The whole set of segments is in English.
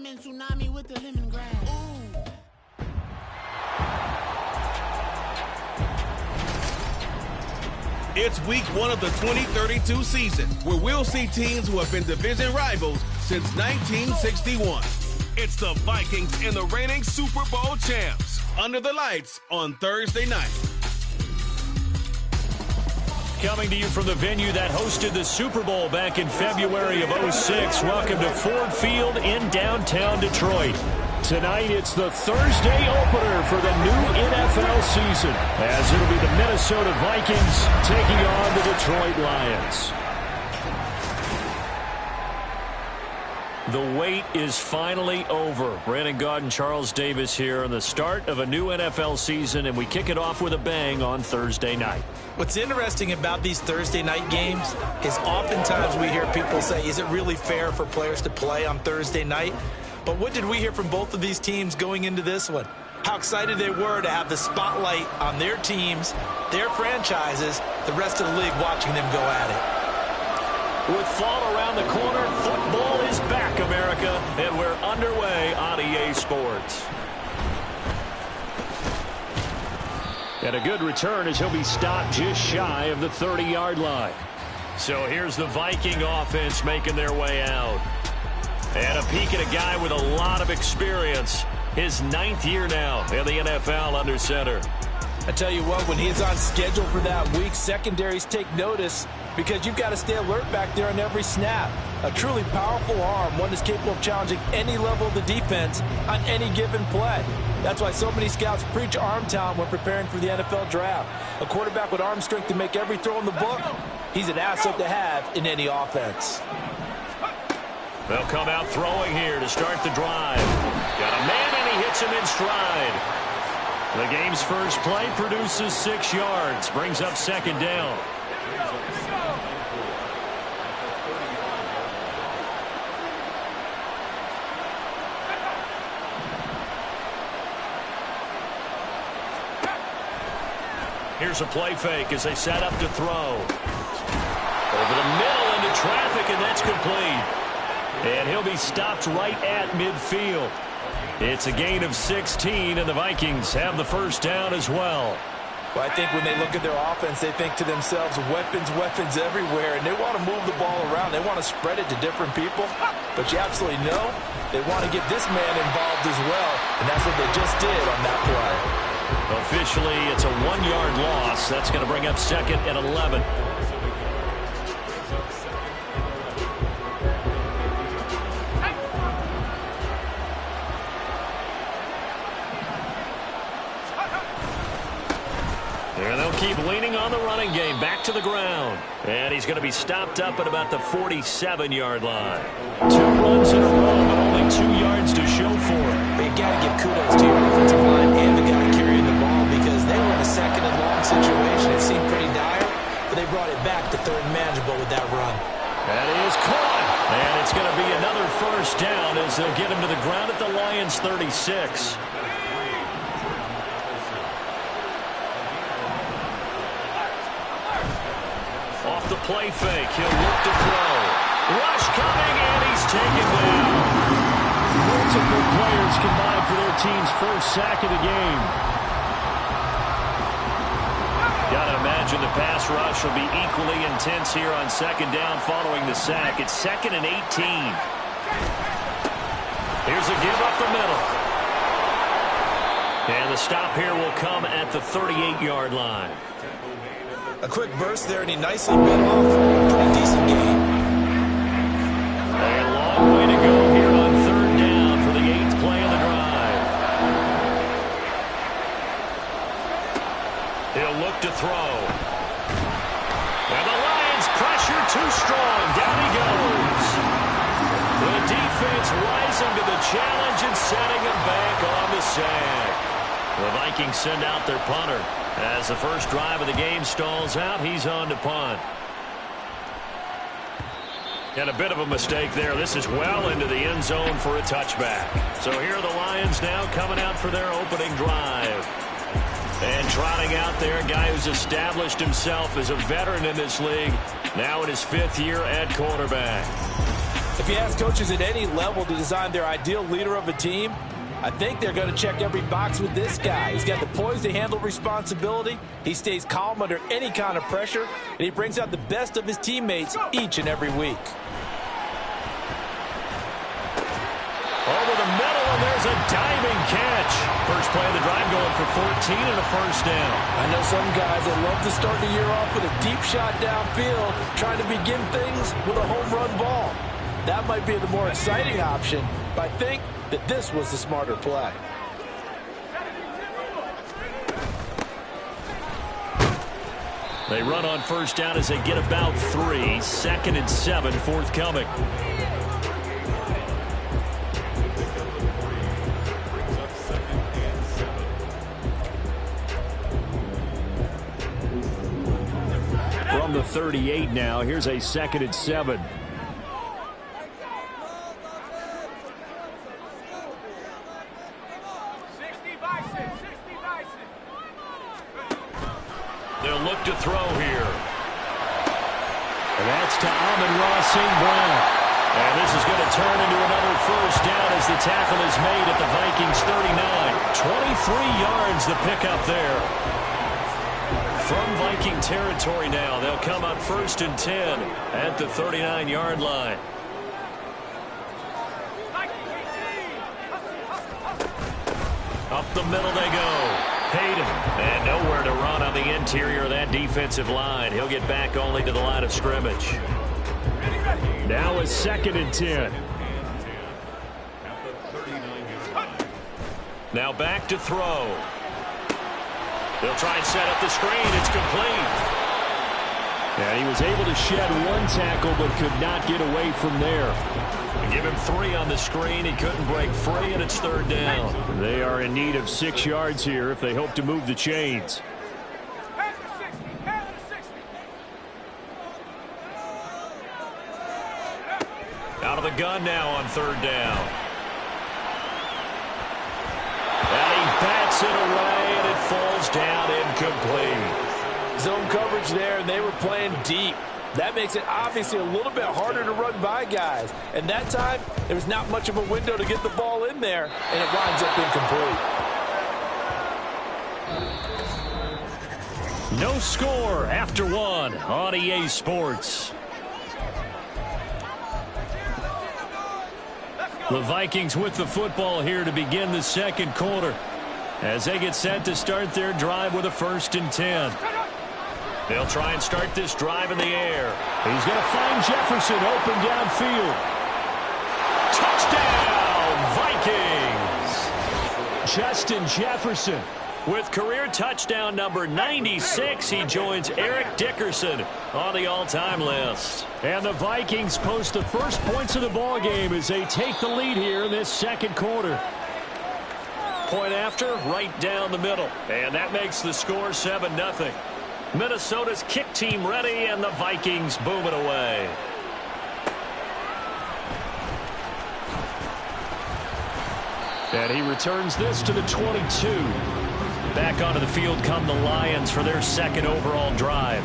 lemon tsunami with the lemongrass. Ooh. It's week 1 of the 2032 season, where we'll see teams who have been division rivals since 1961. It's the Vikings and the reigning Super Bowl champs under the lights on Thursday night. Coming to you from the venue that hosted the Super Bowl back in February of '06. Welcome to Ford Field in downtown Detroit. Tonight, it's the Thursday opener for the new NFL season, as it'll be the Minnesota Vikings taking on the Detroit Lions. The wait is finally over. Brandon Gaudin, Charles Davis here on the start of a new NFL season, and we kick it off with a bang on Thursday night. What's interesting about these Thursday night games is oftentimes we hear people say, is it really fair for players to play on Thursday night? But what did we hear from both of these teams going into this one? How excited they were to have the spotlight on their teams, their franchises, the rest of the league watching them go at it. With fall around the corner, football is back, America, and we're underway on EA Sports. And a good return as he'll be stopped just shy of the 30-yard line. So here's the Viking offense making their way out. And a peek at a guy with a lot of experience. His 9th year now in the NFL under center. I tell you what, when he's on schedule for that week, secondaries take notice because you've got to stay alert back there on every snap. A truly powerful arm, one that's capable of challenging any level of the defense on any given play. That's why so many scouts preach arm talent when preparing for the NFL draft. A quarterback with arm strength to make every throw in the book, he's an asset to have in any offense. They'll come out throwing here to start the drive. Got a man, and he hits him in stride. The game's first play produces 6 yards, brings up second down. Here's a play fake as they set up to throw. Over the middle into traffic, and that's complete. And he'll be stopped right at midfield. It's a gain of 16, and the Vikings have the first down as well. Well, I think when they look at their offense, they think to themselves, weapons, weapons everywhere, and they want to move the ball around. They want to spread it to different people. But you absolutely know they want to get this man involved as well, and that's what they just did on that play. Officially, it's a 1-yard loss. That's going to bring up second and 11. And they'll keep leaning on the running game. Back to the ground. And he's going to be stopped up at about the 47-yard line. 2 runs in a row, but only 2 yards to show for it. But you got to give kudos to your offensive line and the guy carrying the ball because they were in a second and long situation. It seemed pretty dire, but they brought it back to third and manageable with that run. That is caught. And it's going to be another first down as they'll get him to the ground at the Lions' 36. Off the play fake, he'll look to throw. Rush coming, and he's taken down. Multiple players combined for their team's first sack of the game. Got to imagine the pass rush will be equally intense here on second down following the sack. It's 2nd and 18. Here's a give up the middle. And the stop here will come at the 38-yard line. A quick burst there, and he nicely bit off a pretty decent game. A long way to go here on third down for the 8th play of the drive. He'll look to throw. And the Lions pressure too strong. Down he goes. The defense rising to the challenge and setting him back on the sack. The Vikings send out their punter. As the first drive of the game stalls out, he's on to punt. And a bit of a mistake there. This is well into the end zone for a touchback. So here are the Lions now coming out for their opening drive. And trotting out there, a guy who's established himself as a veteran in this league, now in his 5th year at quarterback. If you ask coaches at any level to design their ideal leader of a team, I think they're going to check every box with this guy. He's got the poise to handle responsibility. He stays calm under any kind of pressure, and he brings out the best of his teammates each and every week. Over the middle, and there's a diving catch. First play of the drive going for 14 and a first down. I know some guys that love to start the year off with a deep shot downfield, trying to begin things with a home run ball. That might be the more exciting option, but I think that this was the smarter play. They run on first down as they get about 3. 2nd and 7 forthcoming. From the 38 now, here's a 2nd and 7. They'll look to throw here. And that's to Amon-Ra St. Brown. And this is going to turn into another first down as the tackle is made at the Vikings 39. 23 yards the pickup there. From Viking territory now, they'll come up 1st and 10 at the 39-yard line. Up the middle they go. Hayden, and nowhere to run on the interior of that defensive line. He'll get back only to the line of scrimmage. Now is 2nd and 10. Now back to throw. They'll try and set up the screen. It's complete. And he was able to shed one tackle but could not get away from there. Give him 3 on the screen. He couldn't break free, and it's 3rd down. They are in need of 6 yards here if they hope to move the chains. Out of the gun now on 3rd down. And he bats it away, and it falls down incomplete. Zone coverage there, and they were playing deep. That makes it obviously a little bit harder to run by guys. And that time, there was not much of a window to get the ball in there, and it winds up incomplete. No score after 1 on EA Sports. The Vikings with the football here to begin the 2nd quarter as they get set to start their drive with a 1st and 10. They'll try and start this drive in the air. He's going to find Jefferson open downfield. Touchdown, Vikings! Justin Jefferson with career touchdown number 96. He joins Eric Dickerson on the all-time list. And the Vikings post the first points of the ball game as they take the lead here in this 2nd quarter. Point after, right down the middle. And that makes the score 7-0. Minnesota's kick team ready, and the Vikings boom it away. And he returns this to the 22. Back onto the field come the Lions for their 2nd overall drive.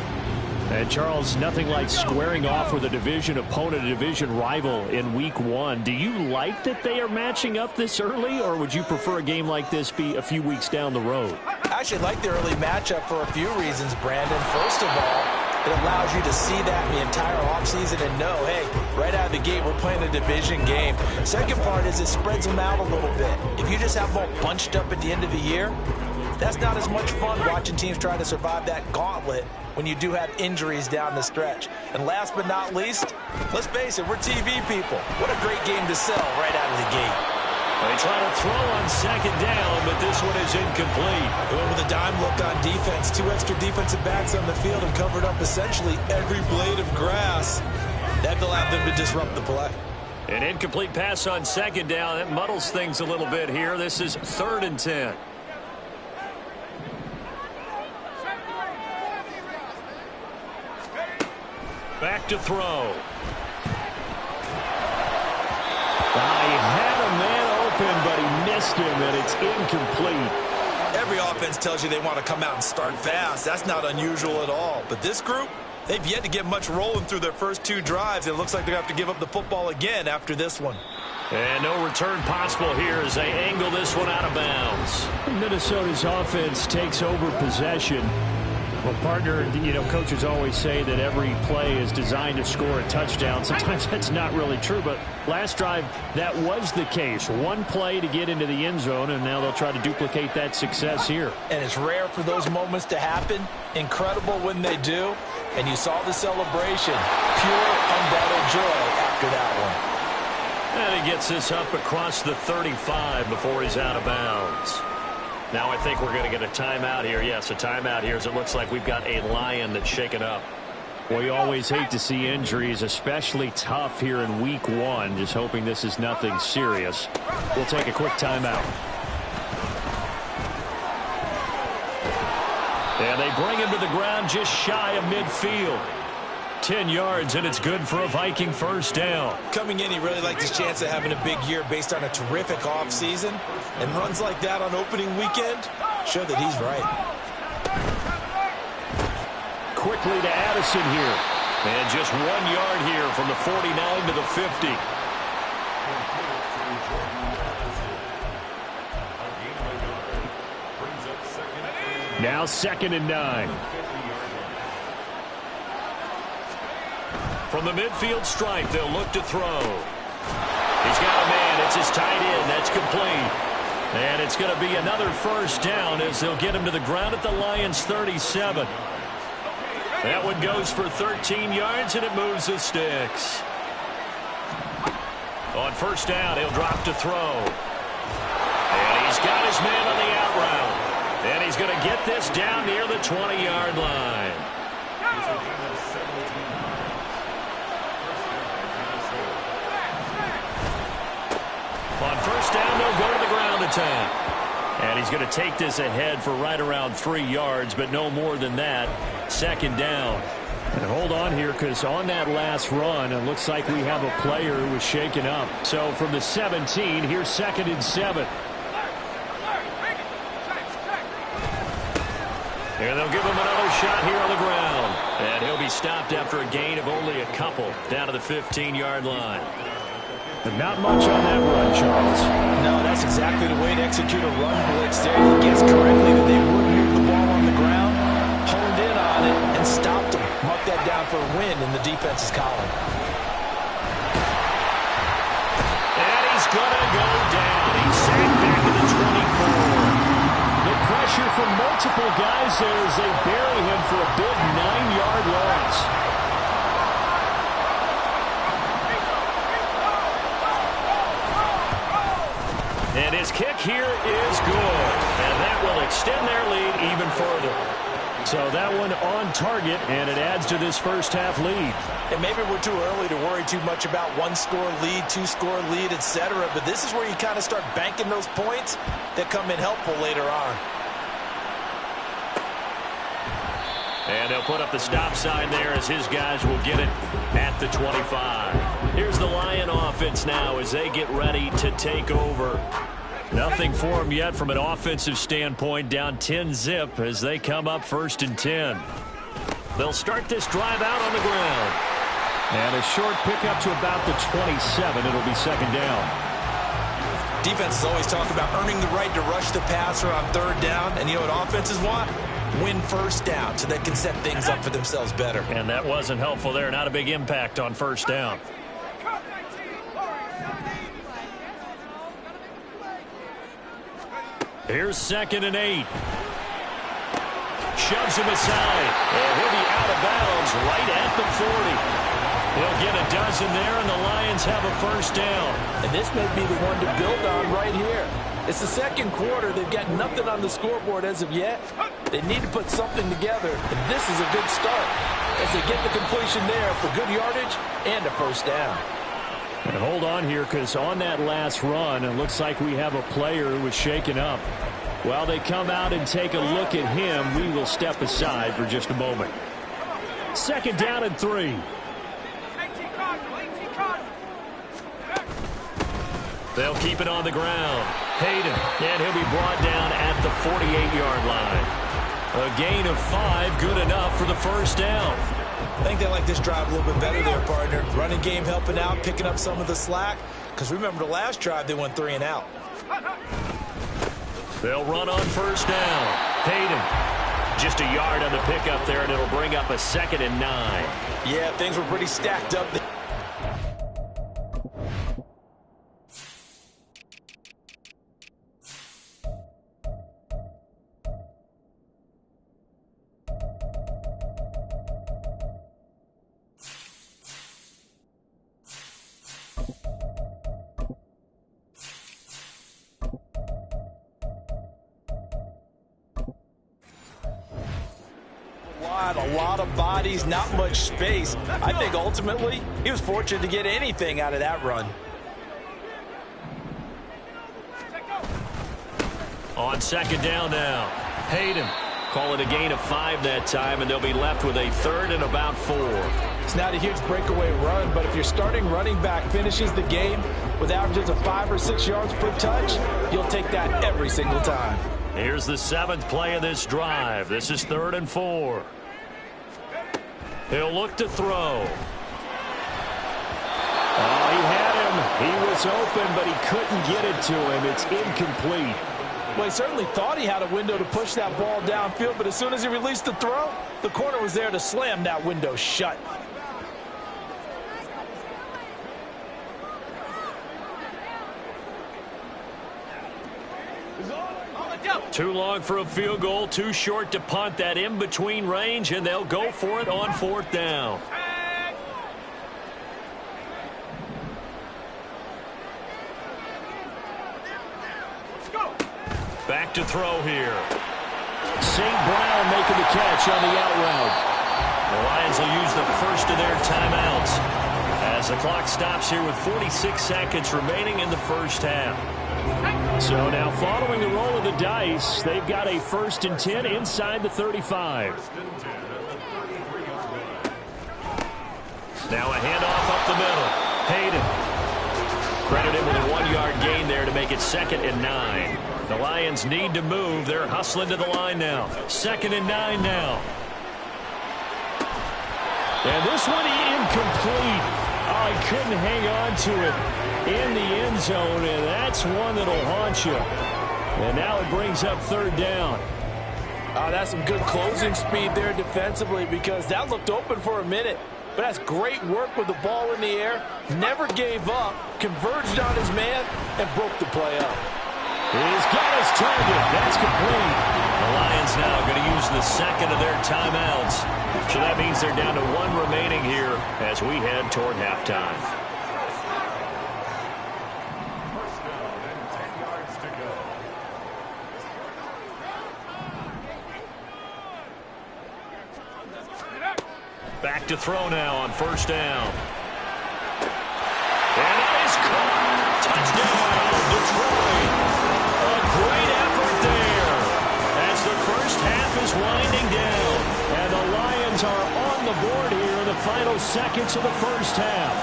And Charles, nothing like squaring off with a division opponent, a division rival in week 1. Do you like that they are matching up this early, or would you prefer a game like this be a few weeks down the road? I actually like the early matchup for a few reasons, Brandon. First of all, it allows you to see that the entire offseason and know, hey, right out of the gate, we're playing a division game. Second part is it spreads them out a little bit. If you just have them all bunched up at the end of the year, that's not as much fun watching teams try to survive that gauntlet when you do have injuries down the stretch. And last but not least, let's face it, we're TV people. What a great game to sell right out of the gate. They try to throw on 2nd down, but this one is incomplete. Going with a dime look on defense. 2 extra defensive backs on the field and covered up essentially every blade of grass. That allowed them to disrupt the play. An incomplete pass on 2nd down. That muddles things a little bit here. This is 3rd and 10. Back to throw. He had a man open, but he missed him, and it's incomplete. Every offense tells you they want to come out and start fast. That's not unusual at all. But this group, They've yet to get much rolling through their first 2 drives. It looks like they're going to have to give up the football again after this one. And no return possible here as they angle this one out of bounds. Minnesota's offense takes over possession. Well, partner, coaches always say that every play is designed to score a touchdown. Sometimes that's not really true, but last drive, that was the case. One play to get into the end zone, and now they'll try to duplicate that success here. And it's rare for those moments to happen. Incredible when they do. And you saw the celebration. Pure, unbridled joy after that one. And he gets this up across the 35 before he's out of bounds. Now I think we're going to get a timeout here. Yes, a timeout here as it looks like we've got a Lion that's shaken up. Well, you always hate to see injuries, especially tough here in week 1. Just hoping this is nothing serious. We'll take a quick timeout. And they bring him to the ground just shy of midfield. 10 yards, and it's good for a Viking first down. Coming in, he really likes his chance of having a big year based on a terrific offseason. And runs like that on opening weekend show that he's right. Quickly to Addison here. And just 1 yard here from the 49 to the 50. Now 2nd and 9. From the midfield stripe, they'll look to throw. He's got a man. It's his tight end. That's complete. And it's going to be another first down as they'll get him to the ground at the Lions' 37. That one goes for 13 yards, and it moves the sticks. On first down, he'll drop to throw. And he's got his man on the out route. And he's going to get this down near the 20-yard line. On first down, they'll go to the ground attack. And he's going to take this ahead for right around 3 yards, but no more than that. 2nd down. And hold on here, because on that last run, it looks like we have a player who was shaken up. So from the 17, here's 2nd and 7. And they'll give him another shot here on the ground. And he'll be stopped after a gain of only a couple down to the 15-yard line. But not much on that run, Charles. No, that's exactly the way to execute a run blitz there. He guessed correctly that they would move the ball on the ground, honed in on it, and stopped him. Mark that down for a win in the defense's column. And he's going to go down. He's sacked back to the 24. The pressure from multiple guys there as they bury him for a big 9-yard loss. And his kick here is good. And that will extend their lead even further. So that one on target, and it adds to this first half lead. And maybe we're too early to worry too much about 1-score lead, 2-score lead, etc. But this is where you kind of start banking those points that come in helpful later on. And they'll put up the stop sign there as his guys will get it at the 25. Here's the Lion offense now as they get ready to take over. Nothing for them yet from an offensive standpoint, down 10-zip as they come up 1st and 10. They'll start this drive out on the ground. And a short pickup to about the 27. It'll be 2nd down. Defenses always talk about earning the right to rush the passer on 3rd down. And you know what offenses want? Win first down so they can set things up for themselves better. And that wasn't helpful there. Not a big impact on 1st down. Here's 2nd and 8. Shoves him aside. And he'll be out of bounds right at the 40. He'll get a dozen there, and the Lions have a first down. And this may be the one to build on right here. It's the 2nd quarter. They've got nothing on the scoreboard as of yet. They need to put something together, and this is a good start as they get the completion there for good yardage and a first down. And hold on here, because on that last run, it looks like we have a player who was shaken up. While they come out and take a look at him, we will step aside for just a moment. 2nd down and 3. They'll keep it on the ground. Hayden, and he'll be brought down at the 48-yard line. A gain of 5, good enough for the first down. I think they like this drive a little bit better there, partner. Running game helping out, picking up some of the slack. Because remember the last drive, they went 3 and out. They'll run on first down. Hayden. Just a yard on the pickup there, and it'll bring up a 2nd and 9. Yeah, things were pretty stacked up there. A lot of bodies, not much space. I think ultimately he was fortunate to get anything out of that run. On 2nd down now, Hayden. Call it a gain of 5 that time, and they'll be left with a 3rd and about 4. It's not a huge breakaway run, but if your starting running back finishes the game with averages of 5 or 6 yards per touch, you'll take that every single time. Here's the 7th play of this drive. This is 3rd and 4. He'll look to throw. Oh, he had him. He was open, but he couldn't get it to him. It's incomplete. Well, he certainly thought he had a window to push that ball downfield, but as soon as he released the throw, the corner was there to slam that window shut. Too long for a field goal, too short to punt. That in-between range, and they'll go for it on 4th down. Back to throw here. St. Brown making the catch on the out route. The Lions will use the first of their timeouts as the clock stops here with 46 seconds remaining in the first half. So now following the roll of the dice, they've got a 1st and 10 inside the 35. Now a handoff up the middle. Hayden. Credited with a 1-yard gain there to make it 2nd and 9. The Lions need to move. They're hustling to the line now. 2nd and 9 now. And this one incomplete. Oh, he couldn't hang on to it in the end zone, and that's one that'll haunt you. And now it brings up 3rd down. That's some good closing speed there defensively, because that looked open for a minute. But that's great work with the ball in the air. Never gave up, converged on his man, and broke the play up. He's got his target. That's complete. The Lions now going to use the 2nd of their timeouts. So that means they're down to 1 remaining here as we head toward halftime. Back to throw now on 1st down. And that is caught. Touchdown, Detroit. A great effort there as the first half is winding down. And the Lions are on the board here in the final seconds of the first half.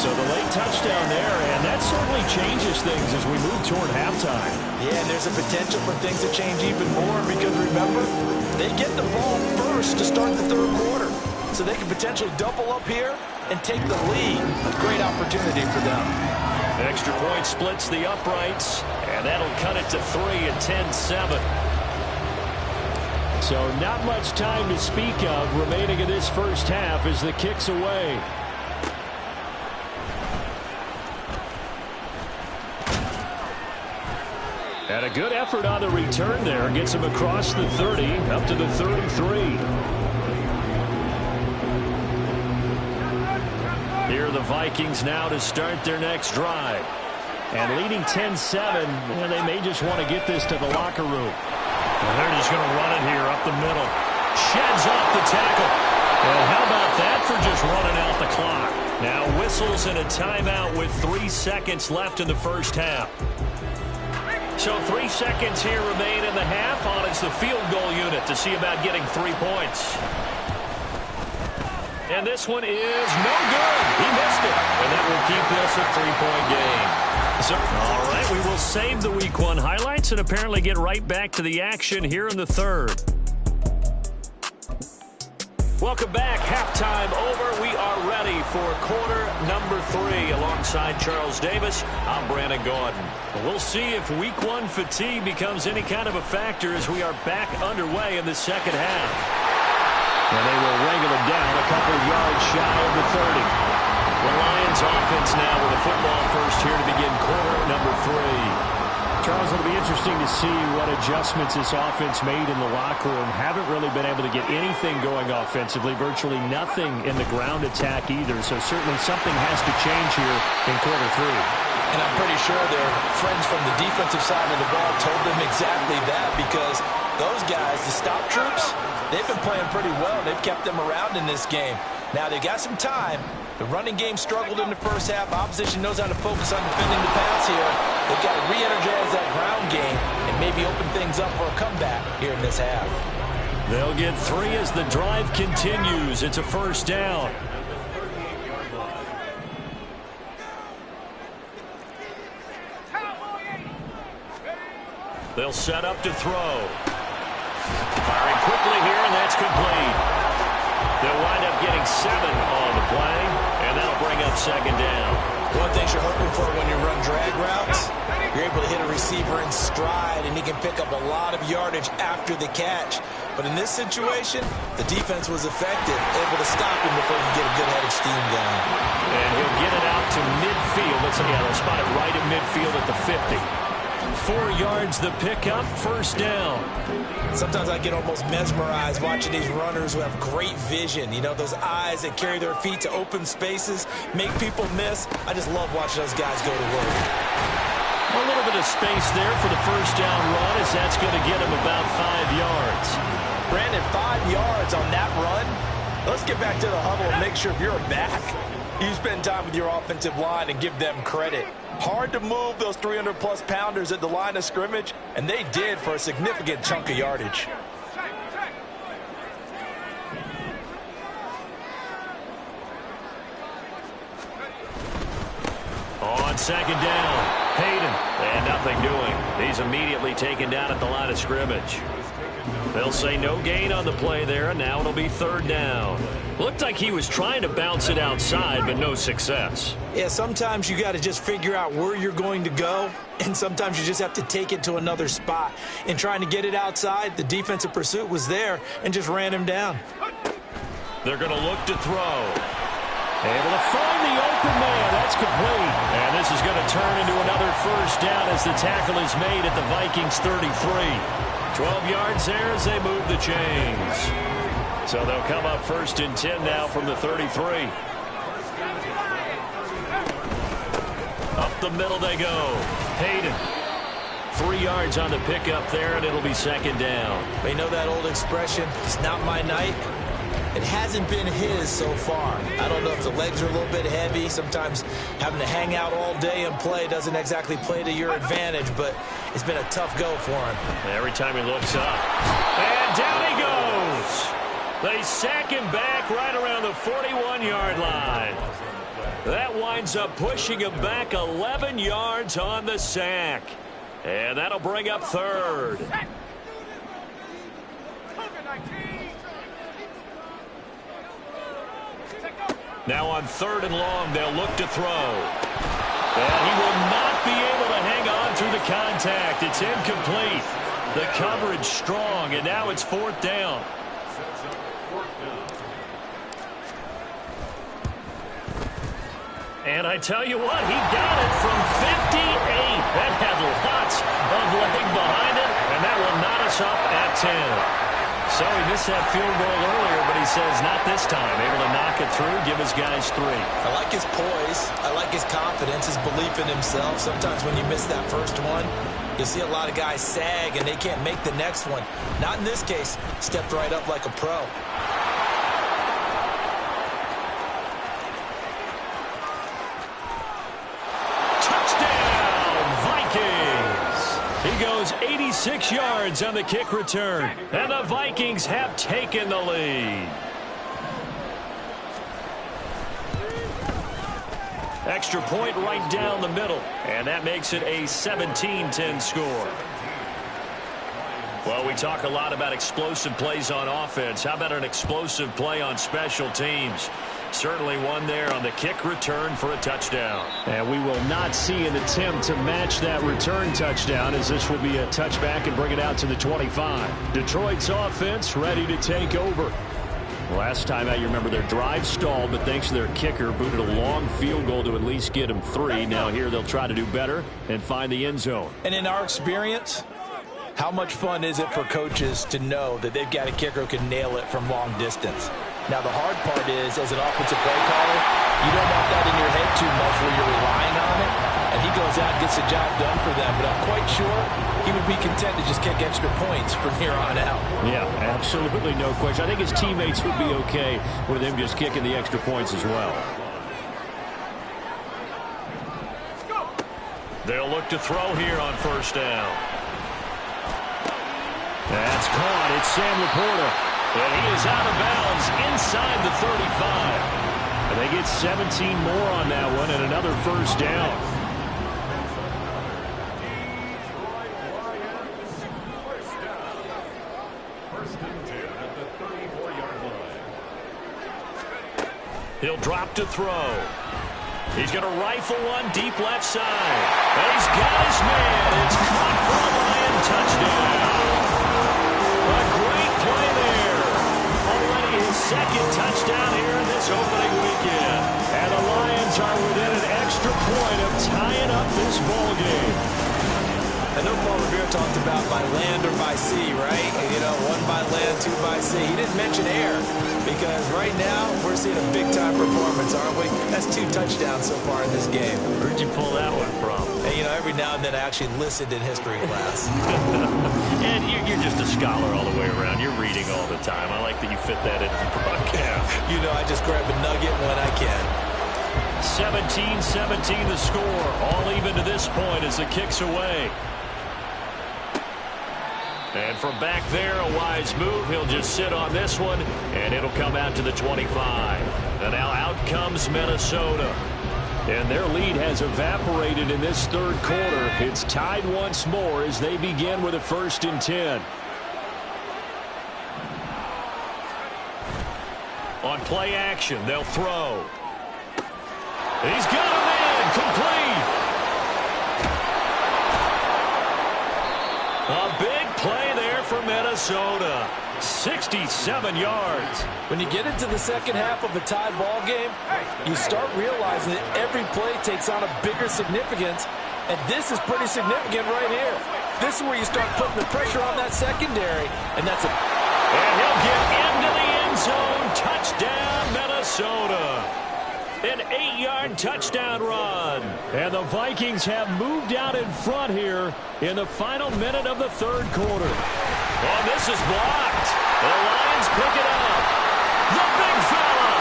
So the late touchdown there, and that certainly changes things as we move toward halftime. Yeah, and there's a potential for things to change even more, because remember, they get the ball first to start the 3rd quarter. So they can potentially double up here and take the lead. Great opportunity for them. Extra point splits the uprights, and that'll cut it to 3 and 10-7. So not much time to speak of remaining in this first half as the kick's away. And a good effort on the return there. Gets him across the 30, up to the 33. Here are the Vikings now to start their next drive. And leading 10-7, well, they may just want to get this to the locker room. Well, they're just going to run it here up the middle. Sheds off the tackle. And how about that for just running out the clock? Now whistles and a timeout with 3 seconds left in the first half. So 3 seconds here remain in the half on it's the field goal unit to see about getting 3 points. And this one is no good. He missed it. And that will keep this a 3-point game. So, all right, we will save the Week 1 highlights and apparently get right back to the action here in the 3rd. Welcome back. Halftime over. We are ready for quarter number 3. Alongside Charles Davis, I'm Brandon Gordon. We'll see if week 1 fatigue becomes any kind of a factor as we are back underway in the second half. And they will wrangle them down a couple of yards shy of the 30. The Lions offense now with a football first here to begin quarter number 3. Charles, it'll be interesting to see what adjustments this offense made in the locker room. Haven't really been able to get anything going offensively, virtually nothing in the ground attack either. So certainly something has to change here in quarter 3. And I'm pretty sure their friends from the defensive side of the ball told them exactly that, because those guys, the stop troops, they've been playing pretty well. They've kept them around in this game. Now they got some time. The running game struggled in the first half. Opposition knows how to focus on defending the pass here. They've got to re-energize that ground game and maybe open things up for a comeback here in this half. They'll get 3 as the drive continues. It's a first down. They'll set up to throw. Firing quickly here, and that's complete. They'll wind up getting 7 on the play, and that'll bring up second down. One thing you're hoping for when you run drag routes, you're able to hit a receiver in stride, and he can pick up a lot of yardage after the catch. But in this situation, the defense was effective, able to stop him before he get a good head of steam going. And he'll get it out to midfield. They'll spot it right at midfield at the 50. 4 yards the pickup, first down. Sometimes I get almost mesmerized watching these runners who have great vision. You know, those eyes that carry their feet to open spaces, make people miss. I just love watching those guys go to work. A little bit of space there for the first down run, as that's going to get him about 5 yards. Brandon, 5 yards on that run. Let's get back to the huddle and make sure if you're a back, you spend time with your offensive line and give them credit. Hard to move those 300-plus pounders at the line of scrimmage, and they did for a significant chunk of yardage. On second down, Hayden, and nothing doing. He's immediately taken down at the line of scrimmage. They'll say no gain on the play there, and now it'll be third down. Looked like he was trying to bounce it outside, but no success. Yeah, sometimes you got to just figure out where you're going to go, and sometimes you just have to take it to another spot. In trying to get it outside, the defensive pursuit was there and just ran him down. They're going to look to throw. Able to find the open man. That's complete. And this is going to turn into another first down as the tackle is made at the Vikings 33. 12 yards there as they move the chains. So they'll come up first and 10 now from the 33. Up the middle they go. Hayden. 3 yards on the pickup there, and it'll be second down. You know that old expression, it's not my night? It hasn't been his so far. I don't know if the legs are a little bit heavy. Sometimes having to hang out all day and play doesn't exactly play to your advantage, but it's been a tough go for him. Every time he looks up. And down he goes. They sack him back right around the 41-yard line. That winds up pushing him back 11 yards on the sack. And that'll bring up third. Now on third and long, they'll look to throw. And he will not be able to hang on through the contact. It's incomplete. The coverage strong, and now it's fourth down. And I tell you what, he got it from 58. That had lots of leg behind it, and that will knot us up at 10. So he missed that field goal earlier, but he says not this time. Able to knock it through, give his guys 3. I like his poise. I like his confidence, his belief in himself. Sometimes when you miss that first one, you'll see a lot of guys sag, and they can't make the next one. Not in this case. Stepped right up like a pro. He goes 86 yards on the kick return, and the Vikings have taken the lead. Extra point right down the middle, and that makes it a 17-10 score. Well, we talk a lot about explosive plays on offense. How about an explosive play on special teams? Certainly one there on the kick return for a touchdown. And we will not see an attempt to match that return touchdown, as this will be a touchback and bring it out to the 25. Detroit's offense ready to take over. Last time out, you remember their drive stalled, but thanks to their kicker, booted a long field goal to at least get them 3. Now here they'll try to do better and find the end zone. And in our experience, how much fun is it for coaches to know that they've got a kicker who can nail it from long distance? Now, the hard part is, as an offensive play caller, you don't want that in your head too much where you're relying on it. And he goes out and gets the job done for them. But I'm quite sure he would be content to just kick extra points from here on out. Yeah, absolutely no question. I think his teammates would be okay with him just kicking the extra points as well. They'll look to throw here on first down. That's caught. It's Sam Laporta. And he is out of bounds inside the 35. And they get 17 more on that one and another first down. He'll drop to throw. He's going to rifle one deep left side. And he's got his man. It's caught for a Lion touchdown. A great play there. Already his second touchdown here in this opening weekend. And the Lions are within an extra point of tying up this ball game. I know Paul Revere talked about by land or by sea, right? You know, 1 by land, 2 by sea. He didn't mention air because right now we're seeing a big-time performance, aren't we? That's 2 touchdowns so far in this game. Where'd you pull that one from? And, you know, every now and then I actually listened in history class. And you're just a scholar all the way around. You're reading all the time. I like that you fit that into the broadcast. You know, I just grab a nugget when I can. 17-17 the score. All even to this point as the kick's away. And from back there, a wise move. He'll just sit on this one, and it'll come out to the 25. And now out comes Minnesota. And their lead has evaporated in this third quarter. It's tied once more as they begin with a 1st and 10. On play action, they'll throw. He's got him in, complete. A big play there for Minnesota. 67 yards. When you get into the second half of a tied ball game, you start realizing that every play takes on a bigger significance, and this is pretty significant right here. This is where you start putting the pressure on that secondary, and that's a... And he'll get into the end zone. Touchdown, Minnesota. An 8-yard touchdown run. And the Vikings have moved out in front here in the final minute of the third quarter. Oh, this is blocked. The Lions pick it up. The big fella.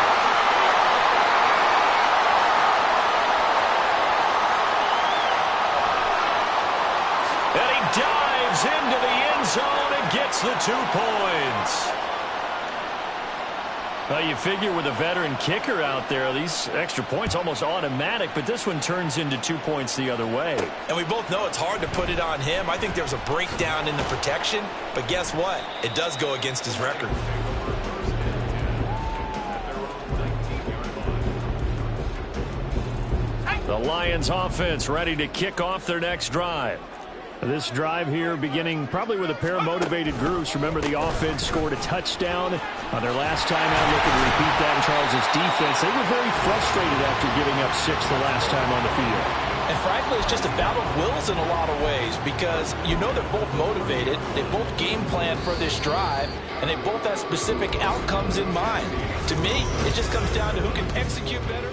And he dives into the end zone and gets the 2 points. Well, you figure with a veteran kicker out there, these extra points almost automatic, but this one turns into 2 points the other way. And we both know it's hard to put it on him. I think there was a breakdown in the protection, but guess what? It does go against his record. The Lions offense ready to kick off their next drive. This drive here beginning probably with a pair of motivated groups. Remember, the offense scored a touchdown on their last time out. Looking to repeat that in Charles' defense. They were very frustrated after giving up 6 the last time on the field. And frankly, it's just a battle of wills in a lot of ways because you know they're both motivated. They both game plan for this drive, and they both have specific outcomes in mind. To me, it just comes down to who can execute better.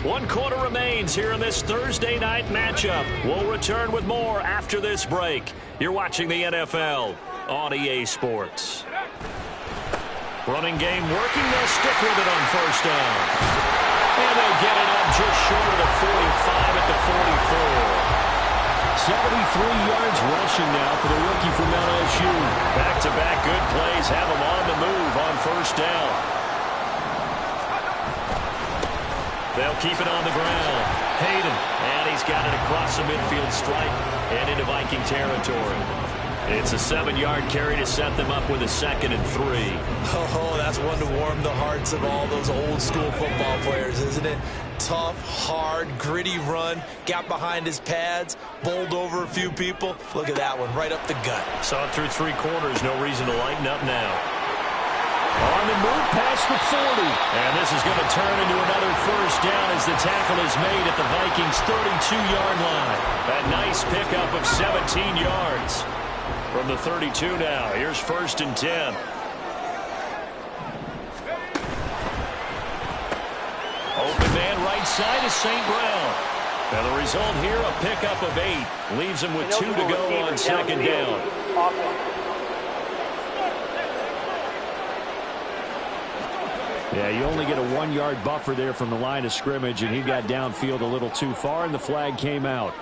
1 quarter remains here in this Thursday night matchup. We'll return with more after this break. You're watching the NFL on EA Sports. Running game working. They'll stick with it on first down. And they'll get it up just short of the 45 at the 44. 73 yards rushing now for the rookie from LSU. Back-to-back good plays have him on the move on first down. They'll keep it on the ground. Hayden, and he's got it across the midfield stripe and into Viking territory. It's a 7-yard carry to set them up with a 2nd and 3. Oh, that's one to warm the hearts of all those old school football players, isn't it? Tough, hard, gritty run, got behind his pads, bowled over a few people. Look at that one, right up the gut. Saw it through 3 quarters, no reason to lighten up now. On the move past the 40. And this is going to turn into another first down as the tackle is made at the Vikings' 32-yard line. A nice pickup of 17 yards. From the 32 now, here's 1st and 10. Open man right side is St. Brown. And the result here, a pickup of 8. Leaves him with 2 to go on 2nd down. Yeah, you only get a 1-yard buffer there from the line of scrimmage, and he got downfield a little too far, and the flag came out.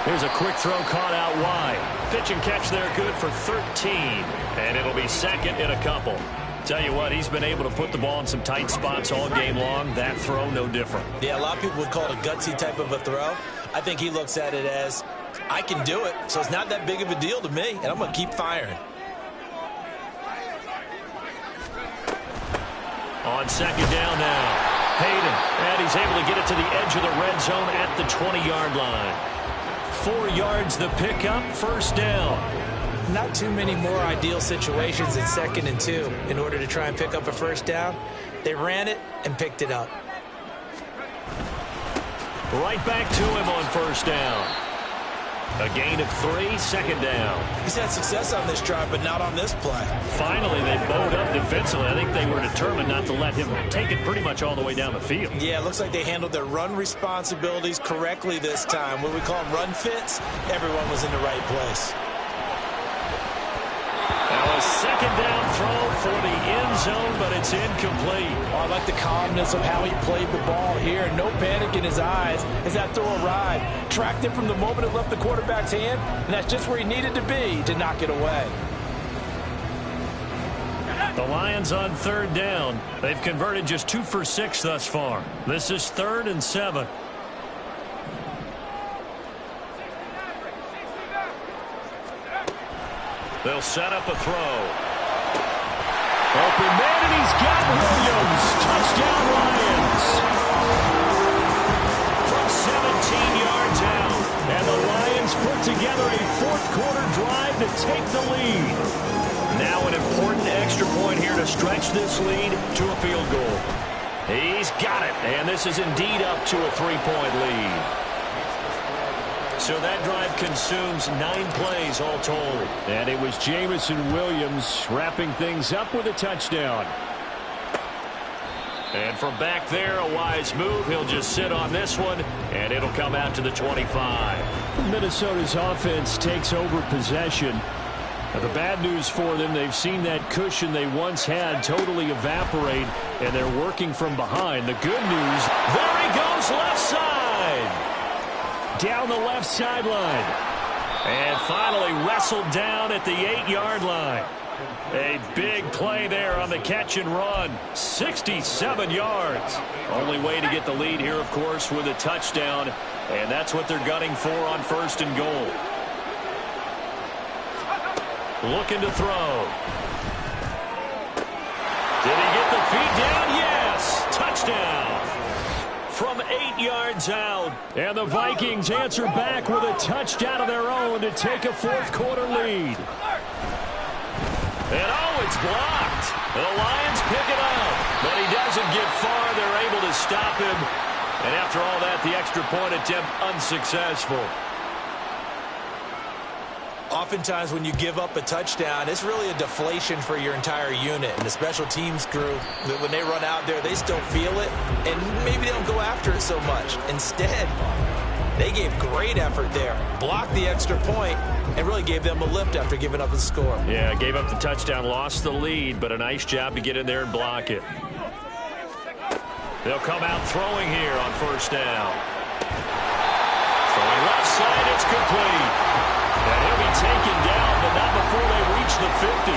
Here's a quick throw caught out wide. Pitch and catch there good for 13. And it'll be 2nd and a couple. Tell you what, he's been able to put the ball in some tight spots all game long. That throw, no different. Yeah, a lot of people would call it a gutsy type of a throw. I think he looks at it as, I can do it, so it's not that big of a deal to me, and I'm going to keep firing. On 2nd down now. Hayden, and he's able to get it to the edge of the red zone at the 20-yard line. 4 yards the pickup, 1st down. Not too many more ideal situations at 2nd and 2 in order to try and pick up a 1st down. They ran it and picked it up. Right back to him on 1st down. A gain of 3, 2nd down. He's had success on this drive, but not on this play. Finally, they bowed up defensively. I think they were determined not to let him take it pretty much all the way down the field. Yeah, it looks like they handled their run responsibilities correctly this time. What we call them run fits, everyone was in the right place. Now a 2nd down throw for the end zone, but it's incomplete. Oh, I like the calmness of how he played the ball here. No panic in his eyes as that throw arrived. Tracked it from the moment it left the quarterback's hand, and that's just where he needed to be to knock it away. The Lions on 3rd down. They've converted just 2 for 6 thus far. This is 3rd and 7. They'll set up a throw. Open man, and he's got Williams. Touchdown, Lions. From 17 yards out. And the Lions put together a 4th-quarter drive to take the lead. Now an important extra point here to stretch this lead to a field goal. He's got it, and this is indeed up to a 3-point lead. So that drive consumes 9 plays all told. And it was Jamison Williams wrapping things up with a touchdown. And from back there, a wise move. He'll just sit on this one, and it'll come out to the 25. Minnesota's offense takes over possession. Now, the bad news for them, they've seen that cushion they once had totally evaporate, and they're working from behind. The good news, there he goes, left side. Down the left sideline. And finally wrestled down at the 8-yard line. A big play there on the catch and run. 67 yards. Only way to get the lead here, of course, with a touchdown. And that's what they're gunning for on 1st and goal. Looking to throw. Did he get the feet down? Yes. Touchdown. From 8 yards out. And the Vikings answer back with a touchdown of their own to take a 4th-quarter lead. And oh, it's blocked. The Lions pick it up. But he doesn't get far. They're able to stop him. And after all that, the extra point attempt unsuccessful. Oftentimes when you give up a touchdown, it's really a deflation for your entire unit. And the special teams crew, when they run out there, they still feel it. And maybe they don't go after it so much. Instead, they gave great effort there. Blocked the extra point and really gave them a lift after giving up the score. Yeah, gave up the touchdown, lost the lead, but a nice job to get in there and block it. They'll come out throwing here on 1st down. Throwing left side, it's complete. And he'll be taken down, but not before they reach the 50.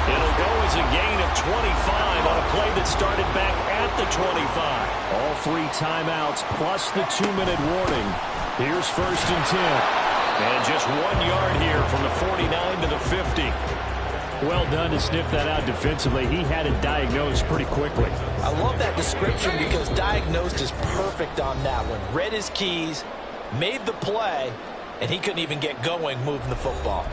It'll go as a gain of 25 on a play that started back at the 25. All 3 timeouts plus the 2-minute warning. Here's 1st and 10. And just 1 yard here from the 49 to the 50. Well done to sniff that out defensively. He had it diagnosed pretty quickly. I love that description because diagnosed is perfect on that one. Read his keys, made the play, and he couldn't even get going moving the football.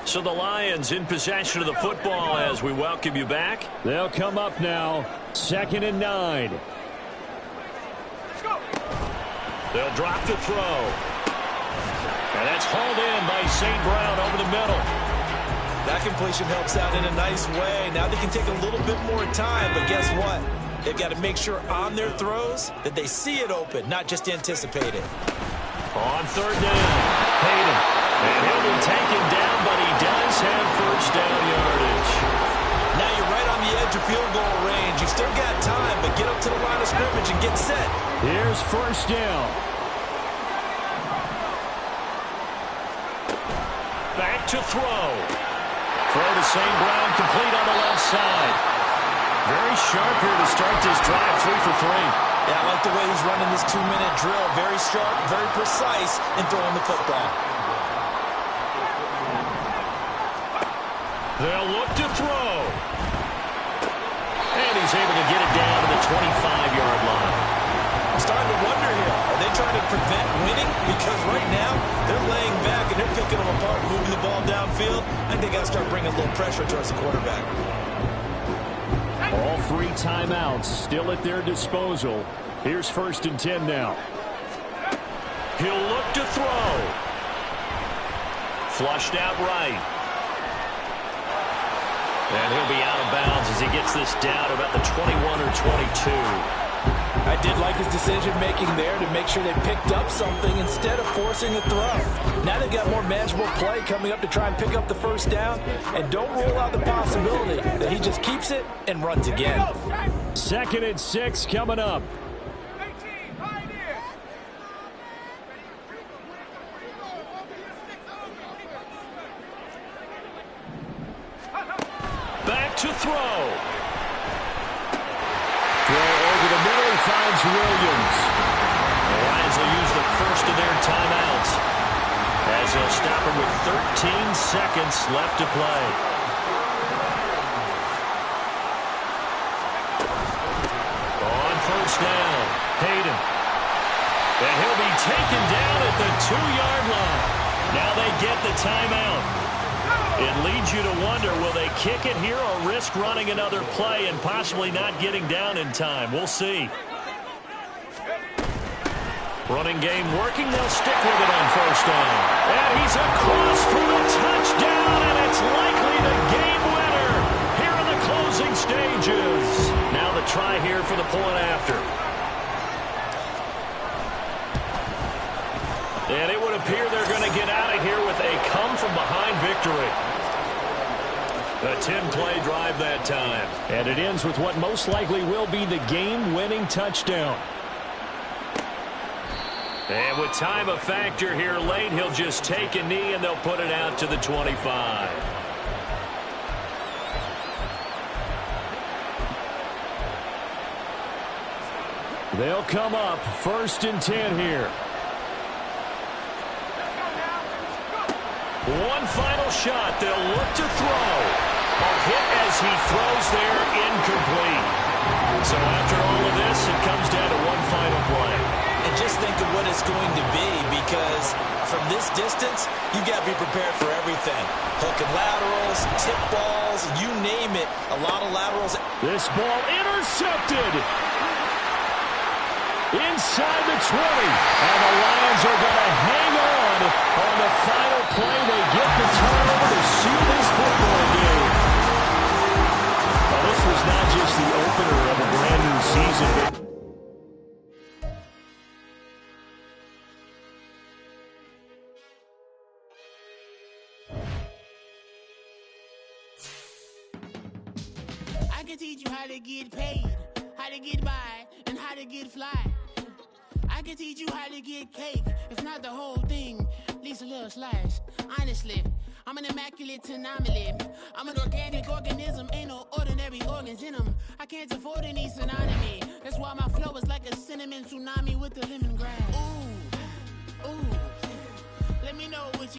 So the Lions in possession of the football as we welcome you back. They'll come up now. 2nd and 9. They'll drop the throw. And that's hauled in by St. Brown over the middle. That completion helps out in a nice way. Now they can take a little bit more time, but guess what? They've got to make sure on their throws that they see it open, not just anticipate it. On 3rd down, Hayden. And he'll be taken down, but he does have 1st down yardage. Now you're right on the edge of field goal range. You've still got time, but get up to the line of scrimmage and get set. Here's 1st down. Back to throw. Throw to St. Brown, complete on the left side. Very sharp here to start this drive, 3 for 3. Yeah, I like the way he's running this 2-minute drill. Very sharp, very precise in throwing the football. They'll look to throw. And he's able to get it down to the 25-yard line. I'm starting to wonder here, are they trying to prevent winning? Because right now, they're laying back and they're picking them apart, moving the ball downfield. I think they got to start bringing a little pressure towards the quarterback. All 3 timeouts still at their disposal. Here's 1st and 10 now. He'll look to throw. Flushed out right. And he'll be out of bounds as he gets this down about the 21 or 22. I did like his decision-making there to make sure they picked up something instead of forcing a throw. Now they've got more manageable play coming up to try and pick up the 1st down. And don't rule out the possibility that he just keeps it and runs again. 2nd and 6 coming up. Back to throw. Throw over the middle, he finds Williams. The Lions will use the 1st of their timeouts as they'll stop him with 13 seconds left to play. On 1st down, Hayden. And he'll be taken down at the 2-yard line. Now they get the timeout. It leads you to wonder, will they kick it here or risk running another play and possibly not getting down in time? We'll see. Running game working. They'll stick with it on 1st down. And he's across for the touchdown, and it's likely the game winner here in the closing stages. Now the try here for the point after. And it would appear they're going to get out of here with a come-from-behind victory. A 10-play drive that time. And it ends with what most likely will be the game-winning touchdown. And with time a factor here late, he'll just take a knee and they'll put it out to the 25. They'll come up 1st and 10 here. One final shot. They'll look to throw. A hit as he throws there, incomplete. So after all of this, it comes down to one final play. And just think of what it's going to be, because from this distance, you got to be prepared for everything. Hook and laterals, tip balls, you name it. A lot of laterals. This ball intercepted. Inside the 20. And the Lions are going to hang on the final play. They get the turnover to seal this football game. Now, this was not just the opener of a brand new season, but I can teach you how to get paid, how to get by, and how to get fly. I can teach you how to get cake, if not the whole thing, at least a little slice. Honestly, I'm an immaculate anomaly. I'm an organic organism, ain't no ordinary organs in them. I can't afford any synonymy. That's why my flow is like a cinnamon tsunami with the lemongrass. Ooh, ooh. Let me know what you